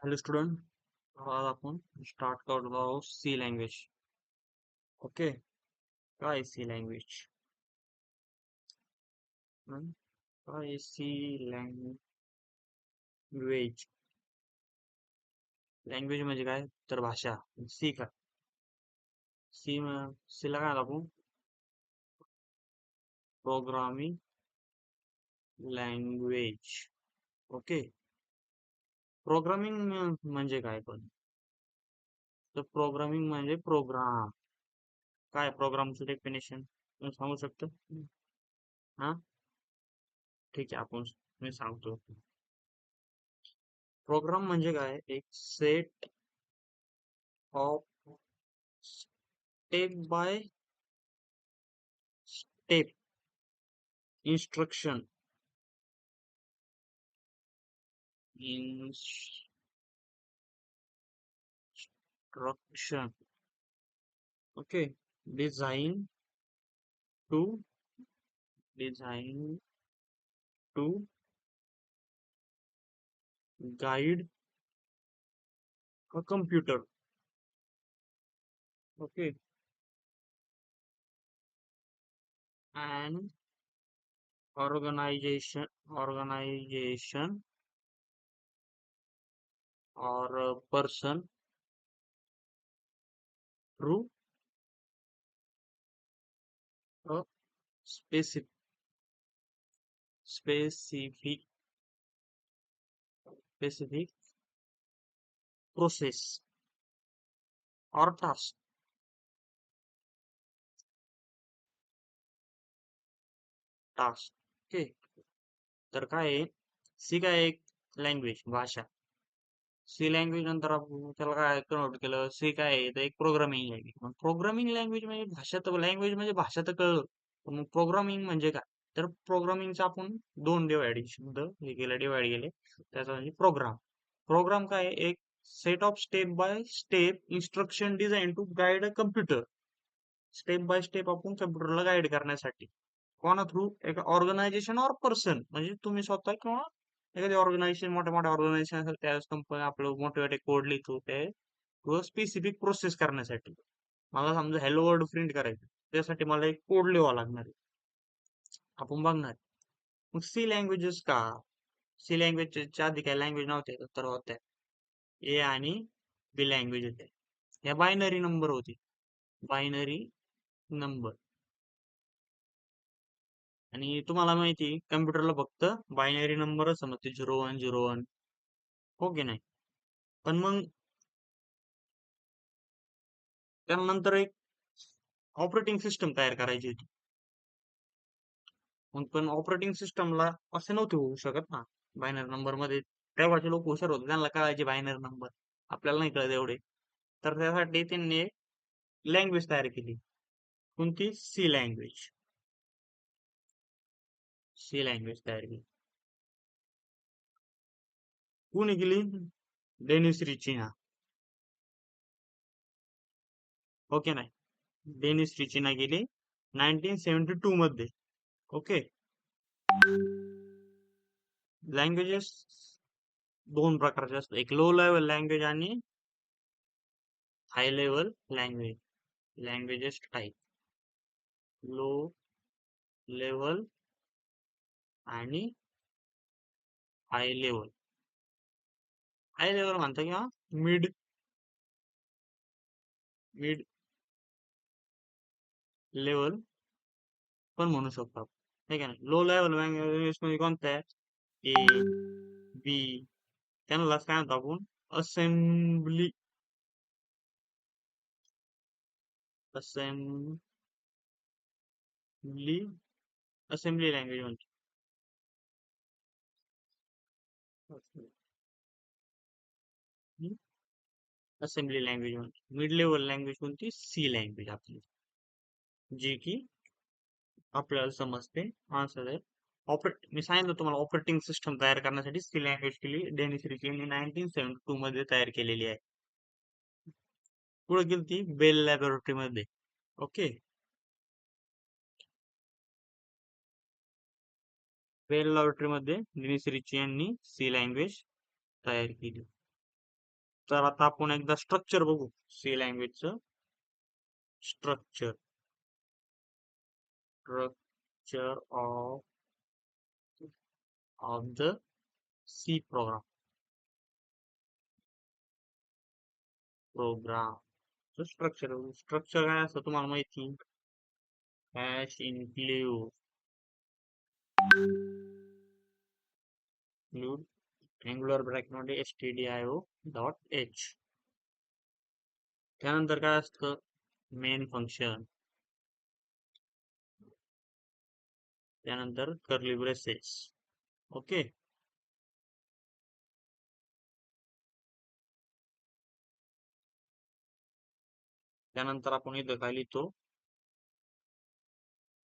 Hello student. आज आपण start करत आहोत सी लँग्वेज. ओके. काय सी लँग्वेज? काय सी लँग्वेज? लँग्वेज म्हणजे काय तर भाषा. सी का सी सीला काय आपण प्रोग्रामिंग लँग्वेज. ओके. प्रोग्रामिंग म्हणजे काय पण तर प्रोग्रामिंग म्हणजे प्रोग्राम. काय प्रोग्रामचं डेफिनेशन सांगू शकतो? हा, ठीक आहे. मी सांगतो. प्रोग्राम म्हणजे काय? एक set of step by step instruction instruction. Okay. design to design to guide a computer. Okay. And organization or a person through a specific specific specific process or task. Okay. तर काय आहे? C काय एक language भाषा. C language नंतर आपण त्याला काय कन्वर्ट केलं? सी काय आहे? तर एक प्रोग्रामिंग लँग्वेज. मग प्रोग्रामिंग लँग्वेज म्हणजे भाषा तर लँग्वेज म्हणजे भाषा तर कळलं. पण मग प्रोग्रामिंग म्हणजे काय? तर प्रोग्रामिंगचं आपण दोन शब्द डिवाइड केले. त्याचा म्हणजे प्रोग्राम. प्रोग्राम काय आहे? एक set of step by step instruction designed to guide a computer. Step by step आपण कम्प्युटरला गाईड करण्यासाठी. कोणा थ्रू? एका ऑर्गनायझेशन ऑर पर्सन, म्हणजे तुम्ही स्वतः किंवा एखादी ऑर्गनायझेशन, मोठ्या मोठ्या ऑर्गनायझेशन असेल त्यावेळेस कंपनी आपलं मोठे मोठे कोड लिहितो ते स्पेसिफिक प्रोसेस करण्यासाठी. मला समजा हॅलो वर्ल्ड प्रिंट करायचं, त्यासाठी मला एक कोड लिहावा लागणार आहे. आपण बघणार मग सी लँग्वेजेस का. सी लँग्वेजच्या आधी काय लँग्वेज नव्हते तर होत्या ए आणि बी लँग्वेज होते. ह्या बायनरी नंबर होती. Binary number. आणि तुम्हाला माहिती कम्प्युटरला फक्त बायनरी नंबरच समजते, 0101. हो की नाही? पण मग त्यानंतर एक ऑपरेटिंग सिस्टम तयार करायची होती. मग पण ऑपरेटिंग सिस्टमला असे नव्हते होऊ शकत ना बायनरी नंबर मध्ये. तेव्हाचे लोक हुशार होते, त्यांना कळायचे बायनरी नंबर. आपल्याला नाही कळत एवढे. तर त्यासाठी त्यांनी एक लँग्वेज तयार केली. कोणती? C language. सी लँग्वेज तयार केली. कोणी केली? डेनिस रिचिना. ओके नाही? डेनिस रिचिना गेली 1972 मध्ये. ओके. लँग्वेजेस दोन प्रकारचे असतात, एक लो लेवल लँग्वेज आणि high level language. Languages type low level आणि हाय लेवल. हाय लेवल म्हणता किंवा मिड मिड लेवल पण म्हणू शकतो आपण. ठीक आहे ना? लो लेवल लँग्वेज मध्ये कोणत्या आहे? ए, बी, त्यांना काय म्हणतो आपण? असेंब्ली असेंब्ली असेंब्ली लँग्वेज म्हणतो. असेंब्ली लँग्वेज म्हणतो. मिड लेवल लँग्वेज कोणती? सी लँग्वेज आपली, जी की आपल्याला समजते. आन्सर आहे मी सांगितलं तुम्हाला ऑपरेटिंग सिस्टम तयार करण्यासाठी सी लँग्वेज केली. डेनिस रिचीने 1972 मध्ये तयार केलेली आहे. पुढे गेली ती बेल लॅबोरेटरी मध्ये. ओके. बेल लॅबोरेटरी मध्ये डेनिस रिची यांनी सी लँग्वेज तयार केली. तर आता आपण एकदा स्ट्रक्चर बघू सी लँग्वेजचं. Structure structure of the C program. Structure structure काय असतं तुम्हाला माहिती. हॅश इन्क्ल्यूड अँग्युलर ब्रॅकेट मध्ये stdio डॉट एच. त्यानंतर काय असतं मेन फंक्शन. त्यानंतर कर्ली ब्रेसेस. ओके. त्यानंतर आपण इथं काय लिहितो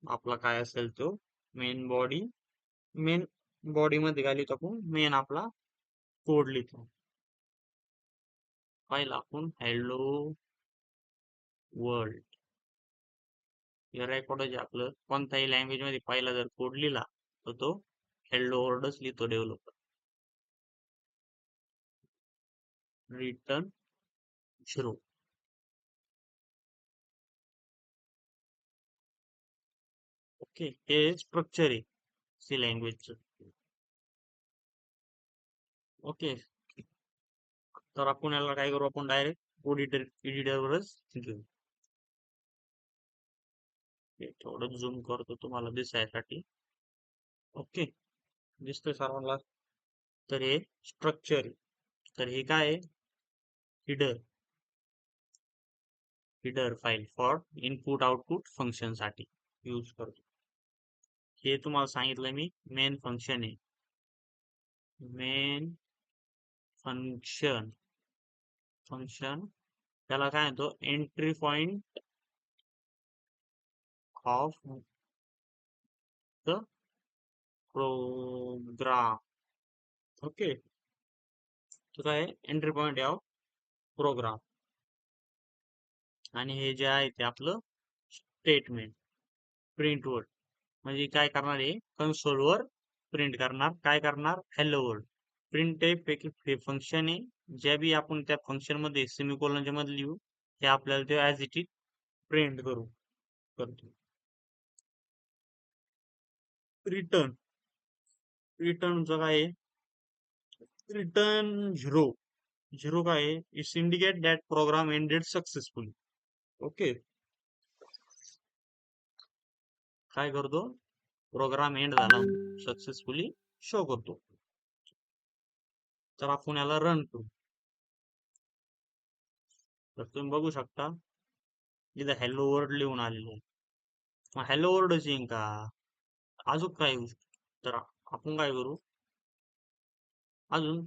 आपला काय असेल तो मेन बॉडी. मेन बॉडी मध्ये काय लिहितो आपण मेन आपला कोड लिहितो. पहिला आपण हॅलो वर्ल्ड हे रेकॉर्ड जे आपलं कोणत्याही लँग्वेज मध्ये पहिला जर कोड लिहिला तर तो हॅलो वर्ल्डच लिहितो डेव्हलपर. रिटर्न 0. ओके. हे स्ट्रक्चर आहे सी लँग्वेजचं. ओके. तर आपण याला काय करू आपण डायरेक्ट एडिटरवरच घेऊ. थोडं झूम करतो तुम्हाला दिसायसाठी. ओके. दिसतोय सर्वांना. तर हे स्ट्रक्चर. तर हे काय आहे header file for input output function साठी यूज करतो. हे तुम्हाला सांगितलं मी मेन फंक्शन आहे. मेन फंक्शन त्याला काय म्हणतो entry point of the program. Okay. तो काय एंट्री पॉइंट ऑफ प्रोग्राम. आणि हे जे आहे ते आपलं स्टेटमेंट प्रिंट वर्ड म्हणजे काय करणार आहे कन्सोल वर प्रिंट करणार. काय करणार हॅलो वर्ल्ड. प्रिंट हे फंक्शन आहे ज्या बी आपण त्या फंक्शन मध्ये सेमीकोलनच्या मध्ये लिहू ते आपल्याला ते ऍज इट इज प्रिंट करतो. रिटर्न रिटर्नचं काय आहे रिटर्न 0. 0 काय आहे it's indicate that program ended successfully. Okay. काय करतो प्रोग्राम एंड झाला सक्सेसफुली शो करतो. तर आपण याला रन करू. तर तुम्ही बघू शकता इथं हॅलो वर्ल्ड लिहून आलेलं आहे. मग हॅलो वर्ल्डच येईन का अजून काय येऊ शकतं. तर आपण काय करू अजून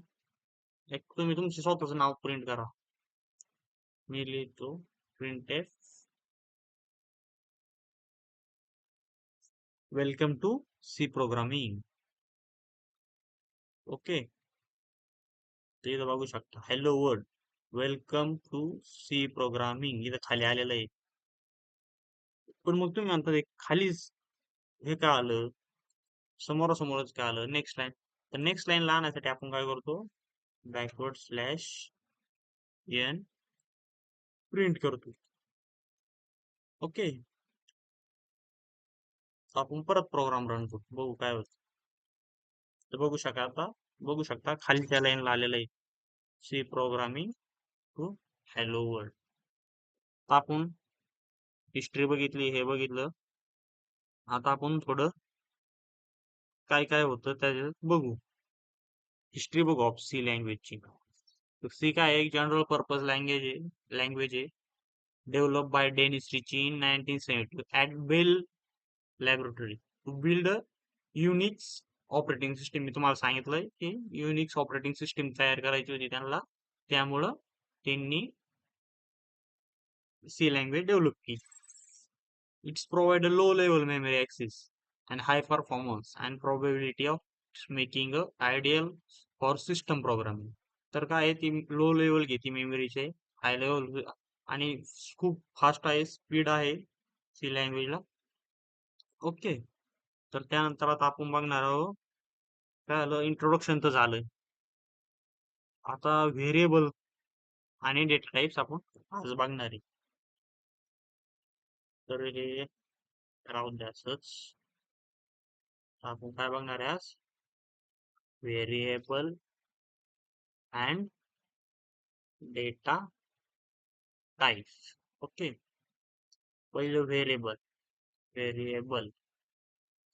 एक तुम्ही तुमचे स्वतःच नाव प्रिंट करा. मी लिहितो printed welcome to C programming. Okay. तर इथं बघू शकता hello world welcome to C programming इथं खाली आलेलं आहे. पण मग तुम्ही म्हणता खालीच हे काय आलं समोरासमोरच काय आलं नेक्स्ट लाईन. तर नेक्स्ट लाईन आणण्यासाठी आपण काय करतो बॅकवर्ड स्लॅश एन प्रिंट करतो. ओके. आपण परत प्रोग्राम रन करू बघू काय होतं. तर बघू शकता खालीच्या लाईनला आलेलं आहे C programming two hello world. आपण हिस्ट्री बघितली हे बघितलं. आता आपण थोडं काय काय होतं त्याच्यात बघू. हिस्ट्री बघू ऑफ सी लँग्वेजची. सी काय एक जनरल पर्पज लँग्वेज आहे develop by Dennis Ritchie in 1970 at Bell laboratory to build a Unix operating system. मी तुम्हाला सांगितलंय की युनिक्स ऑपरेटिंग सिस्टीम तयार करायची होती त्यांना. त्यामुळं त्यांनी सी लँग्वेज डेव्हलप केली. It's provide a low level memory access and high performance and probability of making a ideal for system programming. तर काय आहे ती लो लेवल घेते मेमरीचे हाय लेवल आणि खूप फास्ट आहे स्पीड आहे सी लँग्वेजला. ओके. तर त्यानंतर आता आपण बघणार आहोत काय झालं इंट्रोडक्शन तर झालं. आता व्हेरिएबल आणि डेटा टाइप्स आपण आज बघणार आहे. तर हे राहून द्या असंच. आपण काय बघणार आहे आज? Variable and data types. Okay. पहिलं व्हेरिएबल. व्हेरिएबल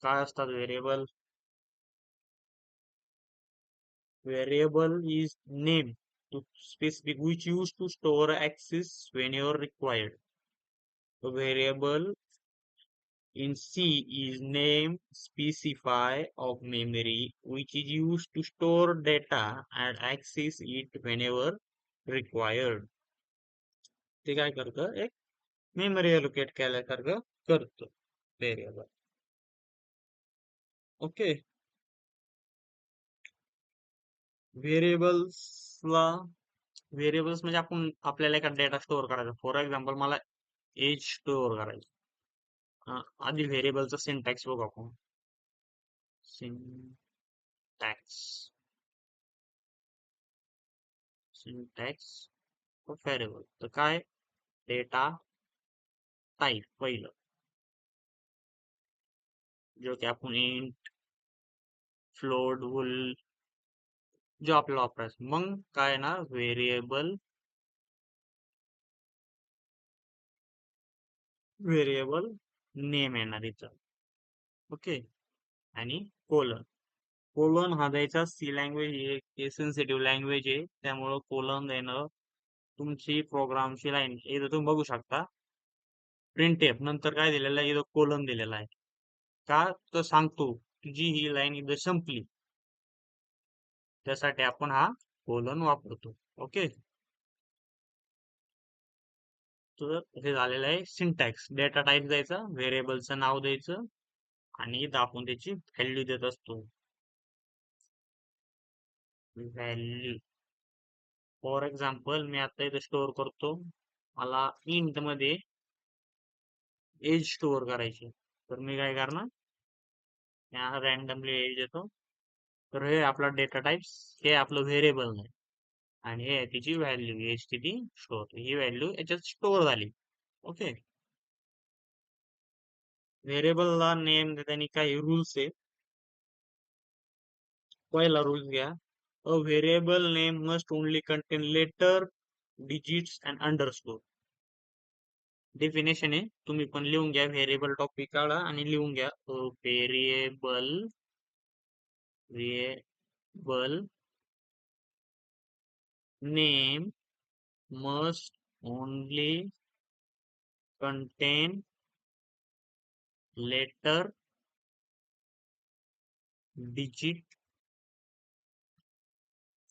काय असतात variable? Variable is name to specific which used to store access whenever required. A variable in C is name specify of memory which is used to store data and access it whenever required. ते काय करतं? एक memory allocate केल्यासारखं करतं variable. Okay. व्हेरिएबल्सला variables म्हणजे आपण आपल्याला एका डेटा स्टोअर करायचा. फॉर एक्झाम्पल मला एज स्टोअर करायचं. आधी व्हेरिएबलचा सिंटॅक्स बघू आपण. Syntax syntax of variable. तर काय? डेटा टाइप पहिलं, जो की आपण इंट, फ्लोट, वुल जो आपल्याला वापरायचं. मग काय ना व्हेरिएबल नेम येणार इथं. ओके. आणि कोलन. कोलन हा द्यायचा. सी लँग्वेज ही सेन्सिटिव्ह लँग्वेज आहे, त्यामुळं कोलन देणं तुमची प्रोग्रामची लाईन इथं तुम्ही बघू शकता. प्रिंट एफ नंतर काय दिलेलं आहे? इथं कोलन दिलेला आहे. का तर सांगतो तुझी ही लाईन इथं संपली, त्यासाठी आपण हा कोलन वापरतो. ओके. तर हे झालेलं आहे सिंटॅक्स. डेटा टाइप द्यायचा, व्हेरिएबलचं नाव द्यायचं आणि इथं आपण त्याची व्हॅल्यू देत असतो. व्हॅल्यू फॉर एक्झाम्पल मी आता इथं स्टोअर करतो, मला इंट मध्ये एज स्टोअर करायची. तर मी काय करणार? रॅन्डमली एज देतो. तर हे आपला डेटा टाइप्स, हे आपलं व्हेरिएबल नाही आणि हे तिची व्हॅल्यू एच किती स्टोअर, ही व्हॅल्यू याच्यात स्टोअर झाली. ओके. व्हेरिएबलला नेम देताना काही रूल्स आहे. पहिला रूल घ्या. A variable name must only contain letter, digits and underscore. Definition आहे, तुम्ही पण लिहून घ्या. व्हेरिएबल टॉपिक काढा आणि लिहून घ्या. Variable variable name must only contain letter, digit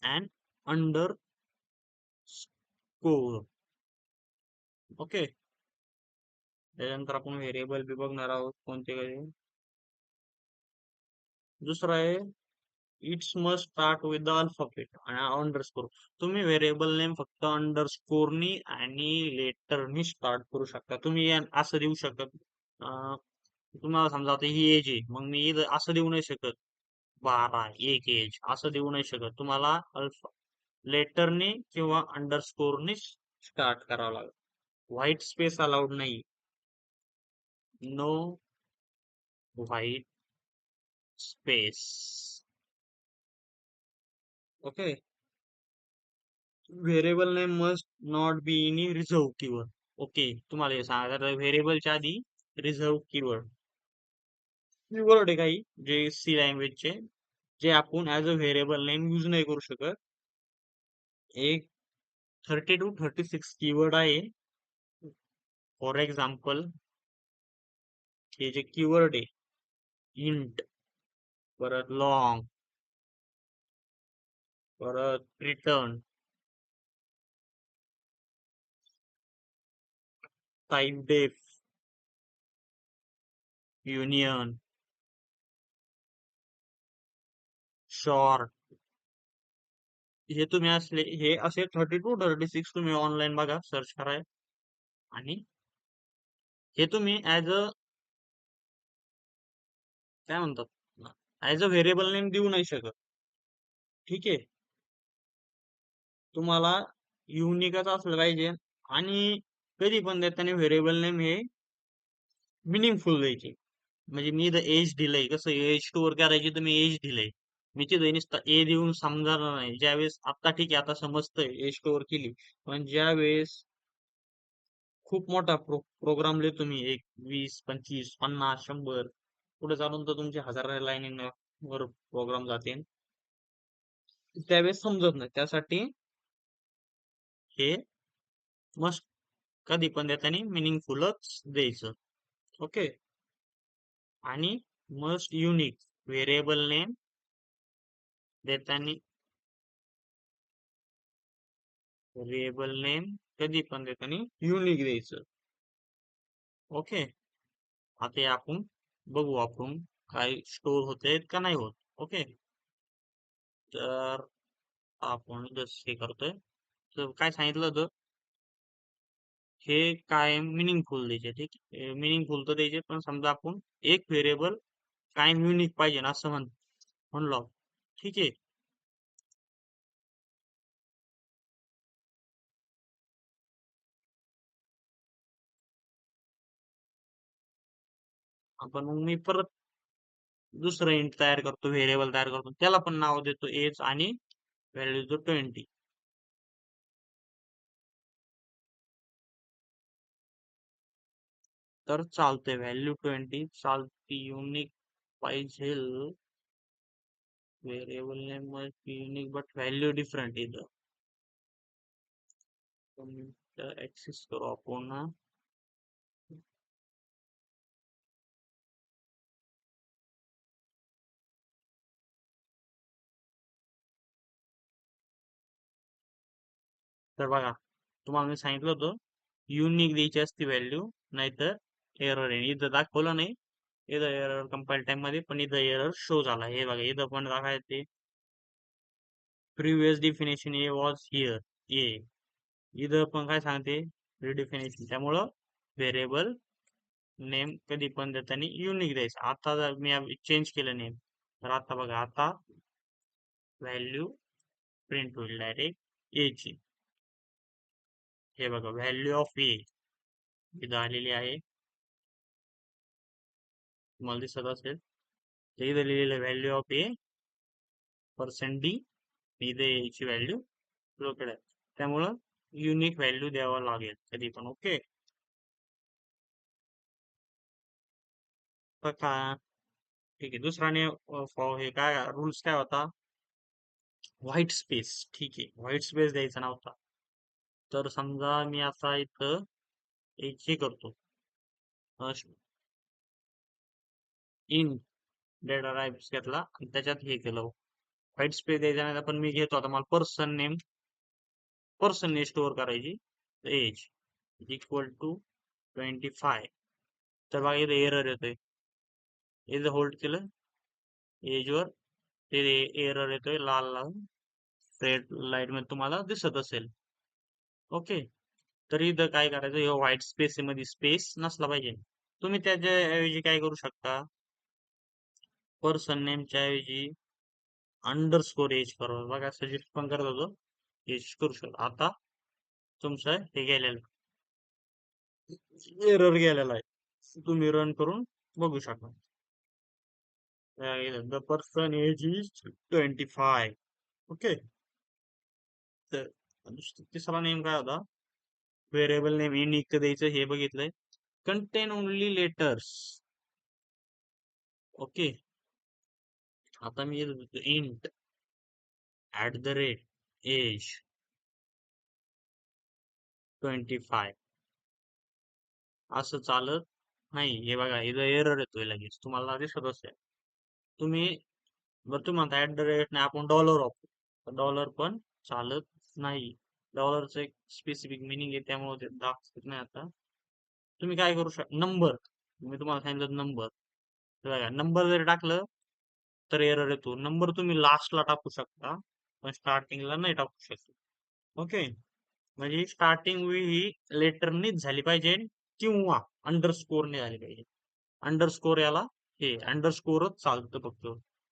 and underscore. Okay. त्याच्यानंतर आपण व्हेरिएबल बी बघणार आहोत कोणते काय. दुसरा आहे it's must start with the alphabet आणि अंडरस्कोर. तुम्ही व्हेरिएबल नेम फक्त अंडरस्कोरनी आणि लेटरनी स्टार्ट करू शकता. तुम्ही असं देऊ शकत. तुम्हाला समजा आता ही एज आहे, मग मी असं देऊ नाही शकत 12 एक एज असं देऊ नाही शकत. तुम्हाला अल्फा लेटरने किंवा अंडरस्कोरने स्टार्ट करावं लागेल. व्हाईट स्पेस अलाउड नाही. No white space. Okay. Variable name must not be in reserve keyword. Okay. तुम्हाला हे सांगा, व्हेरिएबलच्या आधी रिझर्व कीवर्ड कीवर्ड आहे काही जे सी लँग्वेजचे, जे आपण as a variable name use नाही करू शकत. एक 30 to 36 कीवर्ड आहे. फॉर एक्झाम्पल हे जे कीवर्ड आहे इंट, परत लॉंग, परत रिटर्न, टाइप डेफ, युनियन, शॉर्ट, हे तुम्ही असले हे असे 30 to 36 तुम्ही ऑनलाईन बघा, सर्च कराय आणि हे तुम्ही ऍज अ काय म्हणतात ऍज अ व्हेरिएबल नेम देऊ नाही शकत. ठीक आहे. तुम्हाला युनिकच असलं पाहिजे आणि कधी पण देताना व्हेरिएबल नेम हे मिनिंगफुल द्यायचे. म्हणजे मी इथं एज दिलंय, कसं एज स्टोअर करायची तर मी एज दिलंय. मी तिथं नुसतं ए देऊन समजणार नाही. ज्यावेळेस आता ठीक आहे, आता समजतंय एज स्टोअर केली, पण ज्यावेळेस खूप मोठा प्रोग्राम लिहितो मी, एक 20 25 50 100 पुढे चालून तर तुमचे हजार लाईन वर प्रोग्राम जाते, त्यावेळेस समजत नाही. त्यासाठी हे मस्ट कधी पण देताना मिनिंगफुलच द्यायचं. ओके. आणि मस्ट युनिक व्हेरिएबल नेम देताना व्हेरिएबल नेम कधी पण देताना युनिक द्यायचं. ओके. आता हे आपण बघू आपण काय स्टोर होते का नाही होत. ओके. तर आपण जसे करतोय, तर काय सांगितलं होतं, हे कायम मिनिंगफुल द्यायचे. ठीक आहे, मिनिंगफुल तर द्यायचे, पण समजा आपण एक व्हेरिएबल कायम युनिक पाहिजे ना असं म्हणलो. ठीक आहे. आपण मग मी परत दुसरं इंट तयार करतो, व्हेरिएबल तयार करतो, त्याला पण नाव देतो एज आणि व्हॅल्यू देतो 20. तर चालतंय, व्हॅल्यू 20 चालती. युनिक पाहिजे, variable name unique but value different इथं. ऍक्सेस करू आपण. तर बघा, तुम्हाला मी सांगितलं होतं युनिक द्यायची असती व्हॅल्यू, नाहीतर एरर आहे. इथं दाखवलं नाही, इथं एरर कंपाईल टाइम मध्ये, पण इथं एरर शो झाला. हे बघा, इथं पण दाखवायचे previous definition A was here ए. इथं पण काय सांगते, रिडिफिनेशन. त्यामुळं व्हेरिएबल नेम कधी पण देताना युनिक द्यायचं. आता जर मी चेंज केलं नेम, तर आता बघा, आता व्हॅल्यू प्रिंट होईल डायरेक्ट ए ची. हे बघा, व्हॅल्यू ऑफ ए इथं आलेली आहे, तुम्हाला दिसत असेल. तर इथं लिहिलेलं value of A percent D, इथे याची व्हॅल्यू लोकेड आहे. त्यामुळं युनिक व्हॅल्यू द्यावा लागेल कधी पण. ओके. तर का ठीक आहे, दुसरा ने हे काय रूल्स काय होता, व्हाईट स्पेस. ठीक आहे, व्हाईट स्पेस द्यायचा नव्हता. तर समजा मी आता इथं एक हे करतो, इन डेटा टाइप्स घेतला आणि त्याच्यात हे केलं, व्हाईट स्पेस द्यायचा नाही, पण मी घेतो आता, मला पर्सन ने स्टोअर करायची. Age equal to 25. तर बघा इथे एरर येतोय, इथं होल्ड केलं एजवर, ते एरर येतोय लाल लाल रेड लाईट मध्ये, तुम्हाला दिसत असेल. ओके. तर इथं काय करायचं, हे व्हाईट स्पेस मध्ये स्पेस नसला पाहिजे. तुम्ही त्याच्या ऐवजी काय करू शकता, पर्सन नेमच्या ऐवजी अंडरस्कोर एज करू. बघा, सजेस्ट पण करत होतो, एज करू शकतो. आता तुमचं हे गेलेलं, एरर गेलेला आहे, तुम्ही रन करून बघू शकता. The person age is 25. Okay. तर तिसरा नेम काय होता, व्हेरिएबल नेम युनिक द्यायचं, हे बघितलंय. Content only letters. ओके. आता मी इंट @ एज 25 असं चालत नाही. हे बघा, इथं एरर येतोय लगेच, तुम्हाला दिसत असेल. तुम्ही बरं, तुम्ही म्हणता @ आपण डॉलर वापरू, डॉलर पण चालत नाही. डॉलरचं एक स्पेसिफिक मिनिंग आहे, त्यामुळे ते दाखवत नाही. आता तुम्ही काय करू शकता, नंबर. मी तुम्हाला सांगितलं नंबर. बघा, नंबर जर टाकलं तर एरर येतो. नंबर तुम्ही लास्टला टाकू शकता, पण स्टार्टिंगला नाही टाकू शकत. ओके. म्हणजे स्टार्टिंग ही लेटरनीच झाली पाहिजे, किंवा अंडरस्कोरने झाली पाहिजे. अंडरस्कोर याला हे अंडरस्कोरच चालतं फक्त.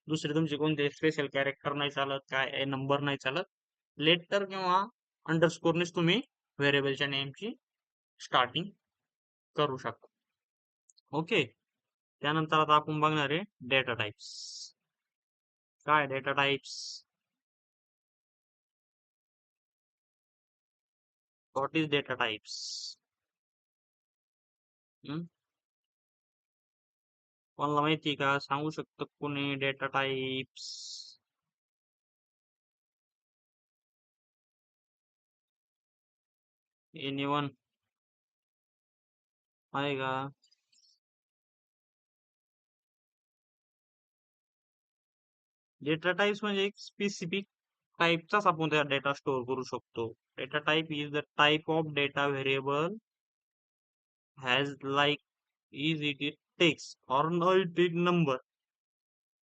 दुसरे तुमचे कोणते स्पेशल कॅरेक्टर नाही चालत, काय नंबर नाही चालत. लेटर किंवा अंडरस्कोरनेच तुम्ही व्हेरिएबलच्या नेमची स्टार्टिंग करू शकता. ओके. त्यानंतर आता आपण बघणार आहे डेटा टाइप्स. काय data types? What is data types? कोणाला माहिती का? सांगू शकतो कोणी डेटा टाइप्स? एनीवन आहे का? डेटा टाइप्स म्हणजे एक स्पेसिफिक टाइपचाच आपण त्या डेटा स्टोअर करू शकतो. Data type is the type of data variable has like is it it text और इट इट नंबर.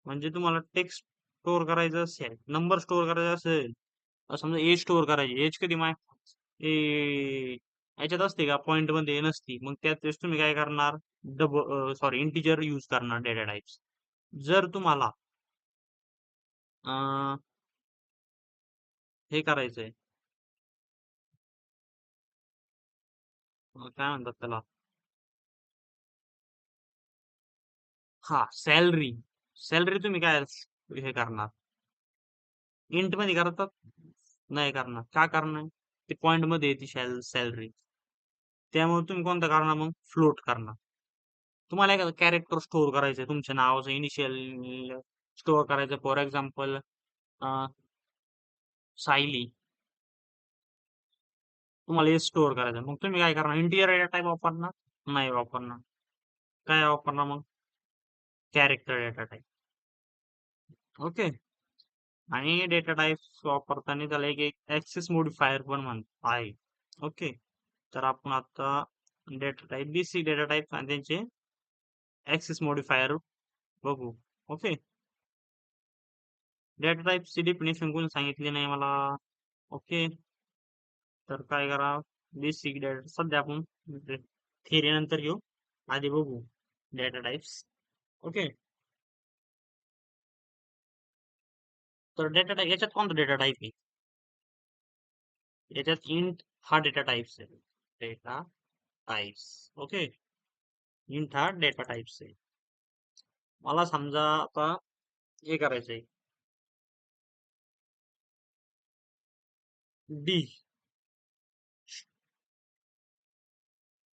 म्हणजे तुम्हाला टेक्स्ट स्टोअर करायचं असेल, नंबर स्टोअर करायचा असेल, समजा एज स्टोअर करायची. एज कधी माय ए याच्यात असते का? पॉइंट मध्ये नसती. मग त्यात वेळेस तुम्ही काय करणार? सॉरी, इंटिजर यूज करणार डेटा टाइप्स. जर तुम्हाला अं, हे करायचंय, काय म्हणतात त्याला, हा, सॅलरी. सॅलरी तुम्ही काय हे करणार? इंट मध्ये करतात? नाही करणार. का करणार? ते पॉइंट मध्ये येते सॅलरी. त्यामुळे तुम्ही कोणतं करणार मग? फ्लोट करणार. तुम्हाला एखादं कॅरेक्टर स्टोअर करायचंय, तुमच्या नावाचं इनिशियल स्टोअर करायचं. फॉर एक्झाम्पल सायली, तुम्हाला हे स्टोअर करायचं. मग तुम्ही काय करणार? इंटिजर डेटा टाइप वापरणार? नाही वापरणार. काय वापरणार मग? Character data type. ओके. आणि डेटा टाइप वापरताना त्याला एक ऍक्सेस मॉडिफायर पण आहे. ओके. तर आपण आता data type, basic data type आणि त्यांचे ऍक्सेस मॉडिफायर बघू. ओके. डेटा टाइपची डेफिनेशन कोणी सांगितली नाही मला. ओके. तर काय करा? बेसिक डेटा सध्या आपण थिअरी नंतर घेऊ, आधी बघू डेटा टाइप्स. ओके. तर डेटा टाइप याच्यात कोणता डेटा टाइप आहे? याच्यात इंट हा डेटा टाइप्स आहे. Data types. ओके. इंट हा डेटा टाइप्स आहे. मला समजा आता हे करायचंय, डी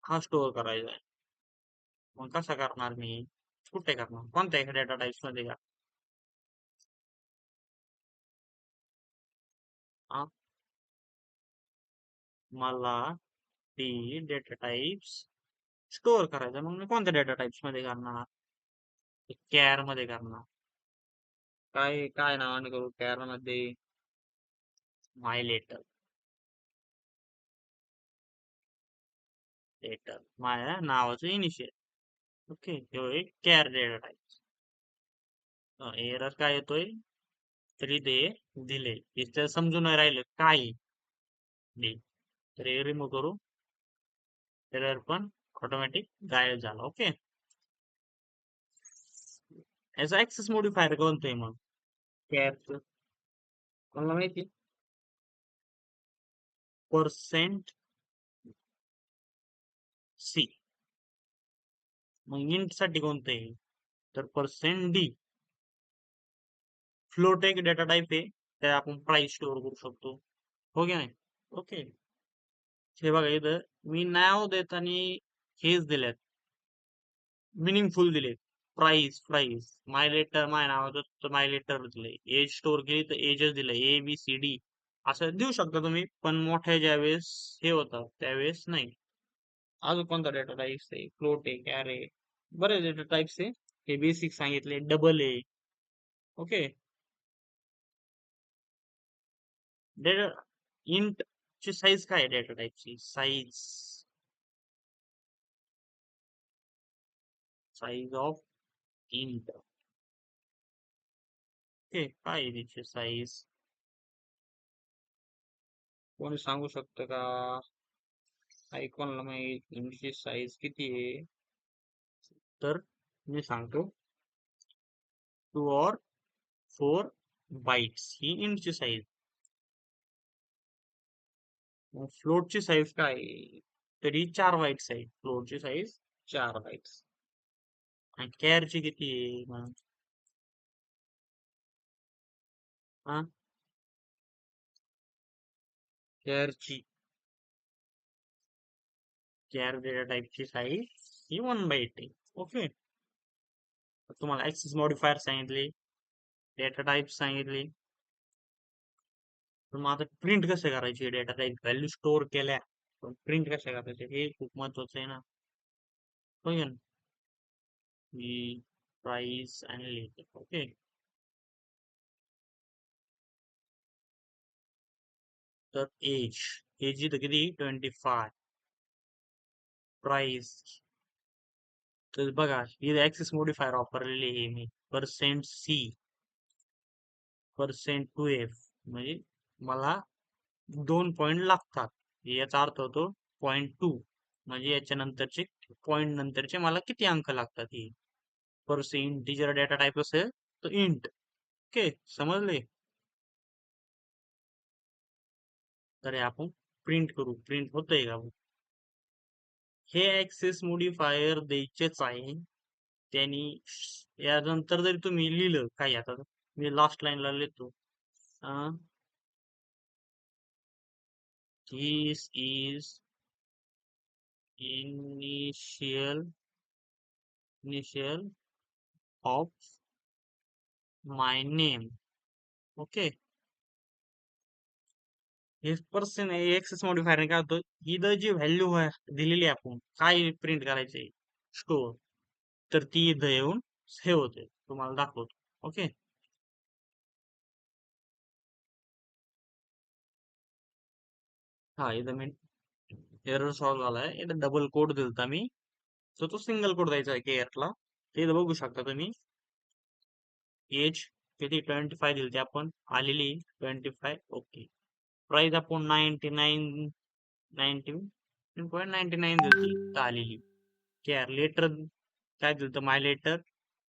हा स्टोअर करायचा आहे. मग कसा करणार मी? कुठे करणार? कोणत्या डेटा टाइप्स मध्ये का? हा, मला डी डेटा टाइप्स स्टोअर करायचा. मग मी कोणत्या डेटा टाइप्स मध्ये करणार? कॅर मध्ये करणार. काय काय नावाने करू कॅर मध्ये? माय लेटर. लेटर माझ्या नावाचं इनिशियल. ओके. तो एक कॅर डेटा टाइप. एरर काय येतोय? तरी ते दिले. इथे समजून नाही राहिलं काय डी. तर हे रिमूव्ह करू. एरर पण ऑटोमॅटिक गायब झाला. ओके. याचा ऍक्सेस मॉडिफायर कोणतं आहे मग? कॅरचं मला माहिती. Percent C. मग इंट साठी कोणतं आहे? तर पर्सेंट डी. फ्लोट एक डेटा टाइप आहे, त्या आपण प्राइस स्टोअर करू शकतो. हो की नाही? ओके. हे बघा, इथं मी नाव देताना हेच दिलेत, मिनिंगफुल दिले. प्राइस प्राइस माय लेटर, माय नावाचं माय लेटर दिले. एज स्टोअर केली तर एजच दिलं, ए बी सी डी असं देऊ शकता तुम्ही. पण मोठ्या ज्या वेळेस हे होतं त्यावेळेस नाही. अजून कोणता डेटा टाइप्स आहे? फ्लोट आहे, कॅर आहे, बरेच डेटा टाइप्स आहे. हे बेसिक सांगितले. डबल आहे. ओके. डेटा इंट ची साईज काय आहे? डेटा टाइपची size, size of int. Okay. काय आहे तिची साईज? कोणी सांगू शकतं का? आयकॉनला माहित इंटची साईज किती आहे? तर मी सांगतो, 2 or 4 बाईट्स ही इंटची साईज. फ्लोटची साईज काय आहे? तरी 4 बाईट्स आहे. फ्लोटची साईज 4 बाईट्स. आणि कॅरची किती आहे मग? हा, कॅरची कॅर डेटा टाईपची साईज ही 1 बाईट आहे. ओके. तुम्हाला ऍक्सेस मॉडिफायर सांगितले, डेटा टाईप सांगितले. पण मग आता प्रिंट कसे करायचे? डेटा टाईप व्हॅल्यू स्टोअर केल्या, पण प्रिंट कशा करायचे हे खूप महत्वाचं आहे ना. होय ना. ही प्राइस आणि लेटर. ओके. तर एज इथं किती? 25. प्राइस, तर बघा इथे ऍक्सेस मॉडिफायर वापरलेले आहे मी. %C, %2F, म्हणजे मला 2 पॉइंट लागतात. याचा अर्थ होतो 0.2, म्हणजे याच्या नंतरचे पॉइंट नंतरचे मला किती अंक लागतात हे. इंटिजर डेटा टाईप असेल तर इंट. ओके, समजले? तर हे आपण प्रिंट करू. प्रिंट होतंय का? हे ऍक्सेस मॉडिफायर द्यायचेच आहे. त्यांनी यानंतर जरी तुम्ही लिहिलं काही, आता मी लास्ट लाईनला लिहितो. This is initial of my name. Okay. हे पर्सन एक्सेस मॉडिफायर काय होतं? इथं जी व्हॅल्यू दिलेली आहे, आपण काय प्रिंट करायचंय स्टोअर, तर ती इथं येऊन सेव्ह होते, तुम्हाला दाखवतो. ओके. हा, इथं मी एरर सॉल्व्ह झालाय. इथं डबल कोड दिलता मी, तर तो सिंगल कोड द्यायचा आहे केअरला. ते इथं बघू शकता तुम्ही. एज किती? 25 दिली आपण, आलेली 25. ओके. प्राइस आपण 99.99 दिलती तर आलेली. केअर लेटर काय दिलतं? माय लेटर.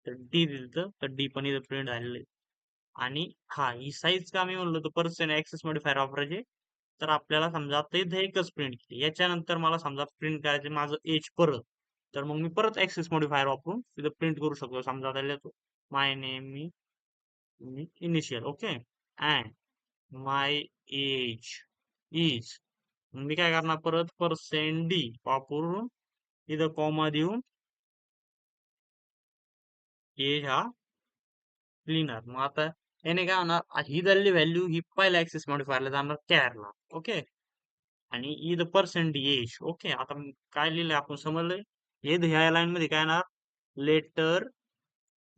तर डी दिलतं, तर डी पण इथं प्रिंट झालेलं आहे. आणि हा, ही साईज का मी म्हणलो तर पर्सन ऍक्सेस मॉडिफायर वापरायचे. तर आपल्याला समजा आता इथे एकच प्रिंट केली, याच्यानंतर मला समजा प्रिंट करायचे माझं एज परत, तर मग मी परत ऍक्सेस मॉडिफायर वापरून तिथं प्रिंट करू शकतो. समजा त्याला लिहितो माय नेम, मी initial. Okay. And my age is, मी काय करणार? परत %D वापरून इथं कॉमा देऊन एज हा क्लिनर. मग आता याने काय होणार? ही झालेली व्हॅल्यू ही पहिल्या ऍक्सेस मॉडिफायरला जाणार कॅरला. ओके. आणि इथं %D एज. ओके. आता काय लिहिलंय आपण समजलंय? हे ह्या लाईन मध्ये काय येणार? Letter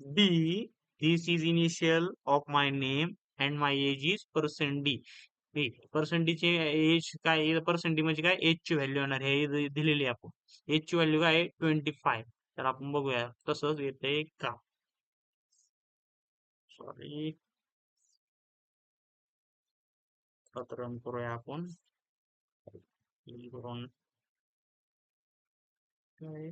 D, this is initial of my name and my age is %D. %D ची एज काय? %D म्हणजे काय? एज ची व्हॅल्यू येणार, हे दिलेली आहे आपण. एज ची व्हॅल्यू काय आहे? 25. तर आपण बघूया तसंच येते का. सॉरी, रन करूया आपण. करून काय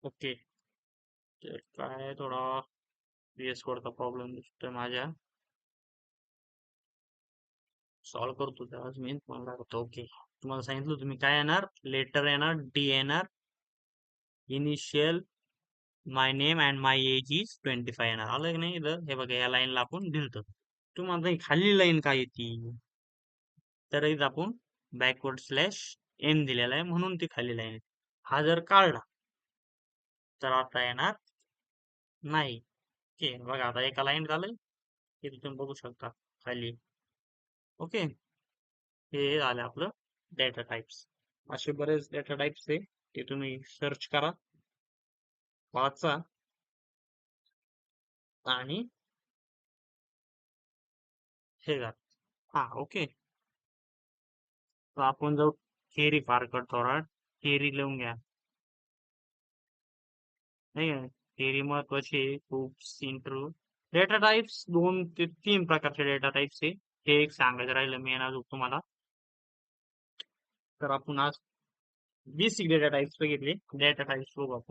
ओके. तर काय थोडा VS कोडचा प्रॉब्लेम दिसतोय माझ्या. सॉल्व्ह करतो त्यावेळेस मी तुम्हाला दाखवतो. ओके. तुम्हाला सांगितलं तुम्ही काय येणार? लेटर येणार, डी येणार, initial my name and my age is 25 येणार. आलं की नाही? इथं हे बघा, या लाईनला आपण दिलत. तुम्हाला खाली लाईन काय येते? तर इथं आपण /n दिलेला आहे, म्हणून ती खाली लाईन आहे. हा जर काढला तर आता येणार नाही. ओके. बघा आता एका लाईन झालंय, हे तुम्ही बघू शकता खाली. ओके. हे झालं आपलं डेटा टाइप्स. असे बरेच डेटा टाइप्स आहे, ते तुम्ही सर्च करा, वाचा, आणि हे करा. हा, ओके. तर आपण जाऊ थेरी पार्ट थोडा. थिअरी लिहून घ्या. नाही का? थिअरी महत्वाची आहे खूप. इंटरव्ह्यू डेटा टाइप्स 2 ते 3 प्रकारचे डेटा टाइप्स आहे. हे एक सांगायचं राहिलं मेन अजून तुम्हाला. तर आपण आज बेसिक डेटा टाइप्स बघितले. डेटा टाइप्स बघू आपण.